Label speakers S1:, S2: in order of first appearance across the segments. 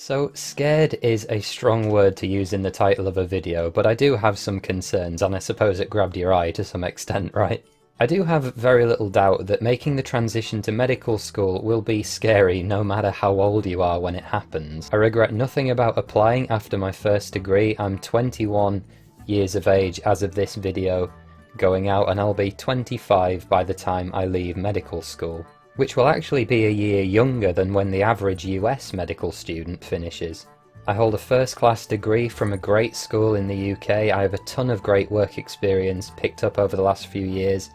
S1: So, scared is a strong word to use in the title of a video, but I do have some concerns, and I suppose it grabbed your eye to some extent, right? I do have very little doubt that making the transition to medical school will be scary no matter how old you are when it happens. I regret nothing about applying after my first degree. I'm 21 years of age as of this video going out, and I'll be 25 by the time I leave medical school, which will actually be a year younger than when the average US medical student finishes. I hold a first-class degree from a great school in the UK. I have a ton of great work experience picked up over the last few years,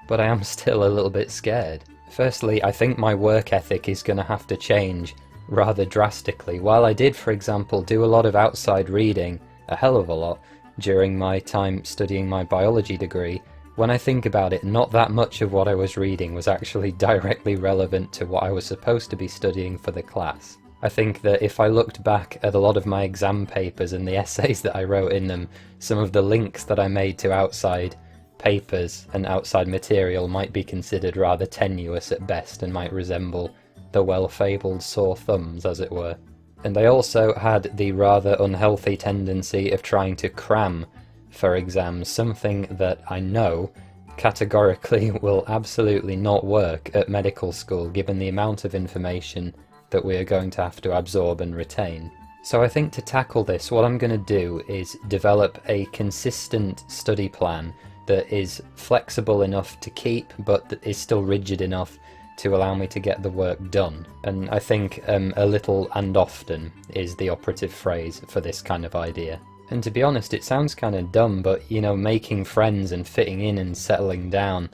S1: but I am still a little bit scared. Firstly, I think my work ethic is going to have to change rather drastically. While I did, for example, do a lot of outside reading, a hell of a lot, during my time studying my biology degree, when I think about it, not that much of what I was reading was actually directly relevant to what I was supposed to be studying for the class. I think that if I looked back at a lot of my exam papers and the essays that I wrote in them, some of the links that I made to outside papers and outside material might be considered rather tenuous at best and might resemble the well-fabled sore thumbs, as it were. And they also had the rather unhealthy tendency of trying to cram for exams, something that I know categorically will absolutely not work at medical school given the amount of information that we are going to have to absorb and retain. So I think to tackle this, what I'm going to do is develop a consistent study plan that is flexible enough to keep, but that is still rigid enough to allow me to get the work done. And I think a little and often is the operative phrase for this kind of idea. And to be honest, it sounds kind of dumb, but you know, making friends and fitting in and settling down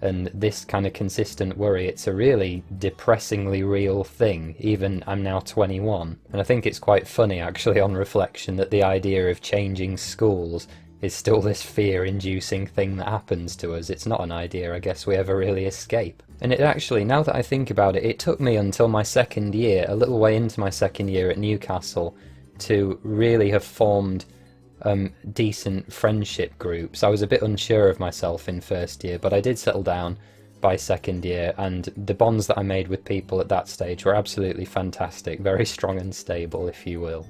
S1: and this kind of consistent worry, it's a really depressingly real thing. Even I'm now 21, and I think it's quite funny actually on reflection that the idea of changing schools is still this fear-inducing thing that happens to us. It's not an idea I guess we ever really escape. And it actually, now that I think about it, it took me until my second year, a little way into my second year at Newcastle, to really have formed decent friendship groups. I was a bit unsure of myself in first year, but I did settle down by second year, and the bonds that I made with people at that stage were absolutely fantastic, very strong and stable, if you will.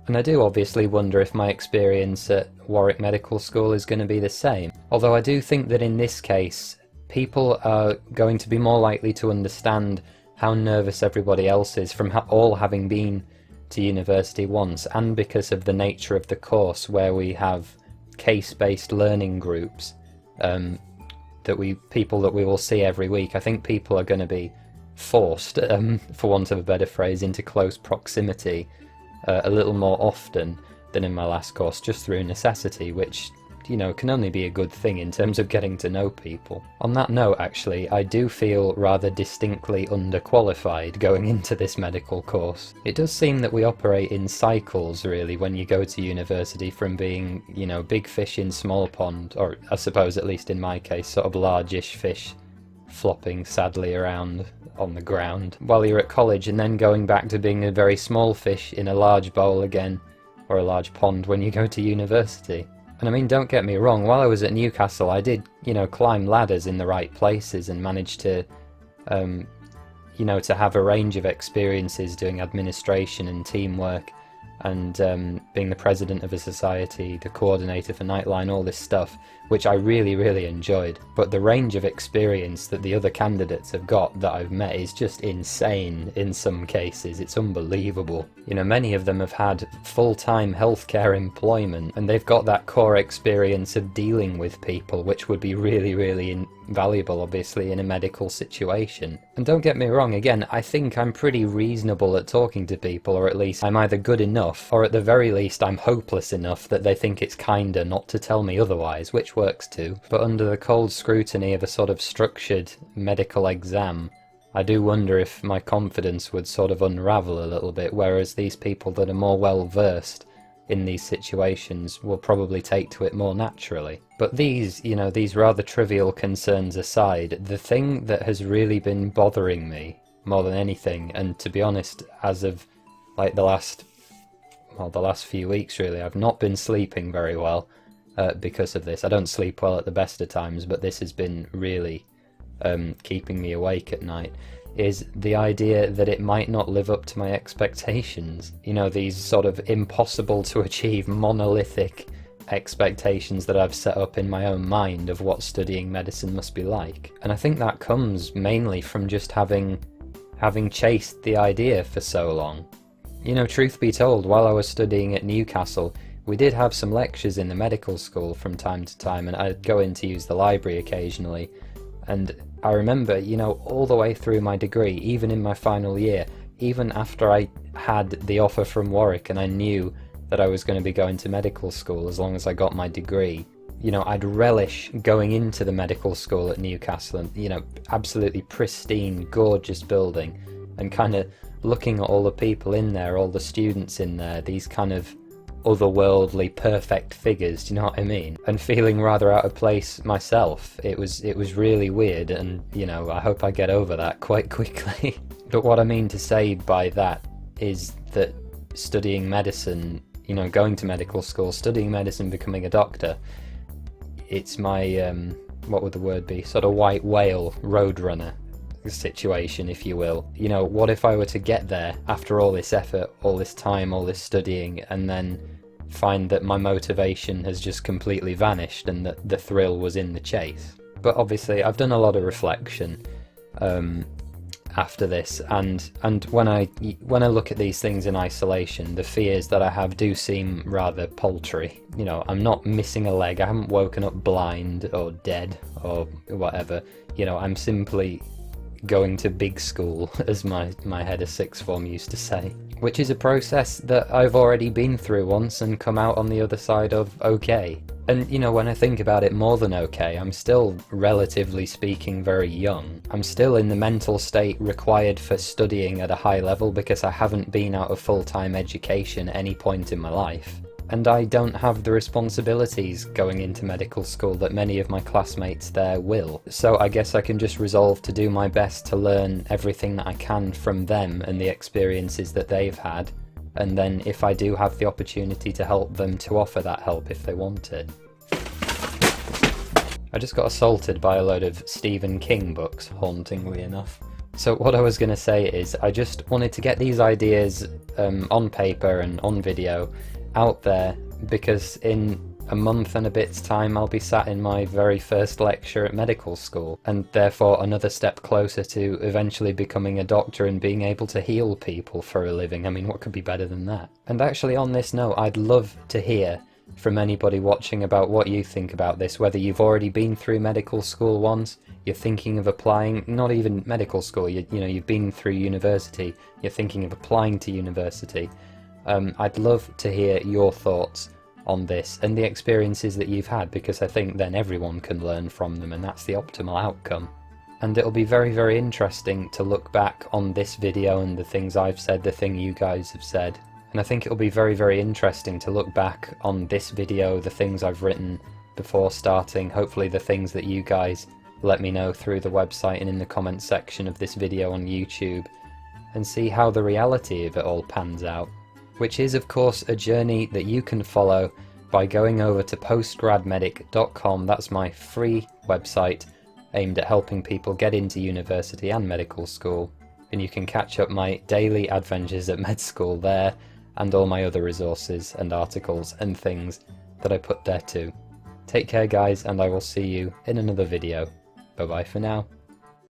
S1: And I do obviously wonder if my experience at Warwick Medical School is going to be the same, although I do think that in this case people are going to be more likely to understand how nervous everybody else is from all having been to university once, and because of the nature of the course where we have case-based learning groups people that we will see every week. I think people are going to be forced, for want of a better phrase, into close proximity a little more often than in my last course, just through necessity, which, you know, can only be a good thing in terms of getting to know people. On that note, actually, I do feel rather distinctly underqualified going into this medical course. It does seem that we operate in cycles, really, when you go to university, from being, you know, big fish in small pond, or I suppose at least in my case, sort of largish fish flopping sadly around on the ground while you're at college, and then going back to being a very small fish in a large bowl again, or a large pond when you go to university. And I mean, don't get me wrong, while I was at Newcastle I did, you know, climb ladders in the right places and managed to, you know, to have a range of experiences doing administration and teamwork and being the president of a society, the coordinator for Nightline, all this stuff, which I really, really enjoyed. But the range of experience that the other candidates have got that I've met is just insane in some cases. It's unbelievable. You know, many of them have had full-time healthcare employment, and they've got that core experience of dealing with people, which would be really, really invaluable, obviously, in a medical situation. And don't get me wrong, again, I think I'm pretty reasonable at talking to people, or at least I'm either good enough, or at the very least I'm hopeless enough that they think it's kinder not to tell me otherwise, which works too. But under the cold scrutiny of a sort of structured medical exam, I do wonder if my confidence would sort of unravel a little bit, whereas these people that are more well versed in these situations will probably take to it more naturally. But these, you know, these rather trivial concerns aside, the thing that has really been bothering me more than anything, and to be honest, as of like the last few weeks really, I've not been sleeping very well because of this. I don't sleep well at the best of times, but this has been really keeping me awake at night, is the idea that it might not live up to my expectations. You know, these sort of impossible to achieve monolithic expectations that I've set up in my own mind of what studying medicine must be like. And I think that comes mainly from just having chased the idea for so long. You know, truth be told, while I was studying at Newcastle, we did have some lectures in the medical school from time to time, and I'd go in to use the library occasionally. And I remember, you know, all the way through my degree, even in my final year, even after I had the offer from Warwick and I knew that I was going to be going to medical school as long as I got my degree, you know, I'd relish going into the medical school at Newcastle and, you know, absolutely pristine, gorgeous building, and kind of looking at all the people in there, all the students in there, these kind of otherworldly perfect figures, do you know what I mean? And feeling rather out of place myself. It was really weird, and, you know, I hope I get over that quite quickly. But what I mean to say by that is that studying medicine, you know, going to medical school, studying medicine, becoming a doctor, it's my, what would the word be, sort of white whale roadrunner situation, if you will. You know, what if I were to get there after all this effort, all this time, all this studying, and then find that my motivation has just completely vanished and that the thrill was in the chase? But obviously I've done a lot of reflection after this, and when I look at these things in isolation, the fears that I have do seem rather paltry. You know, I'm not missing a leg, I haven't woken up blind or dead or whatever. You know, I'm simply going to big school, as my head of sixth form used to say, which is a process that I've already been through once and come out on the other side of okay. And, you know, when I think about it, more than okay, I'm still, relatively speaking, very young. I'm still in the mental state required for studying at a high level because I haven't been out of full-time education at any point in my life. And I don't have the responsibilities going into medical school that many of my classmates there will. So I guess I can just resolve to do my best to learn everything that I can from them and the experiences that they've had. And then if I do have the opportunity to help them, to offer that help if they want it. I just got assaulted by a load of Stephen King books, hauntingly enough. So what I was going to say is I just wanted to get these ideas on paper and on video out there, because in a month and a bit's time I'll be sat in my very first lecture at medical school, and therefore another step closer to eventually becoming a doctor and being able to heal people for a living. I mean, what could be better than that? And actually, on this note, I'd love to hear from anybody watching about what you think about this, whether you've already been through medical school once, you're thinking of applying, not even medical school, you know, you've been through university, you're thinking of applying to university. I'd love to hear your thoughts on this and the experiences that you've had, because I think then everyone can learn from them, and that's the optimal outcome. And it'll be very, very interesting to look back on this video and the things I've said, the thing you guys have said. And I think it'll be very, very interesting to look back on this video, the things I've written before starting, hopefully the things that you guys let me know through the website and in the comments section of this video on YouTube, and see how the reality of it all pans out. Which is, of course, a journey that you can follow by going over to postgradmedic.com. That's my free website aimed at helping people get into university and medical school. And you can catch up my daily adventures at med school there, and all my other resources and articles and things that I put there too. Take care, guys, and I will see you in another video. Bye bye for now.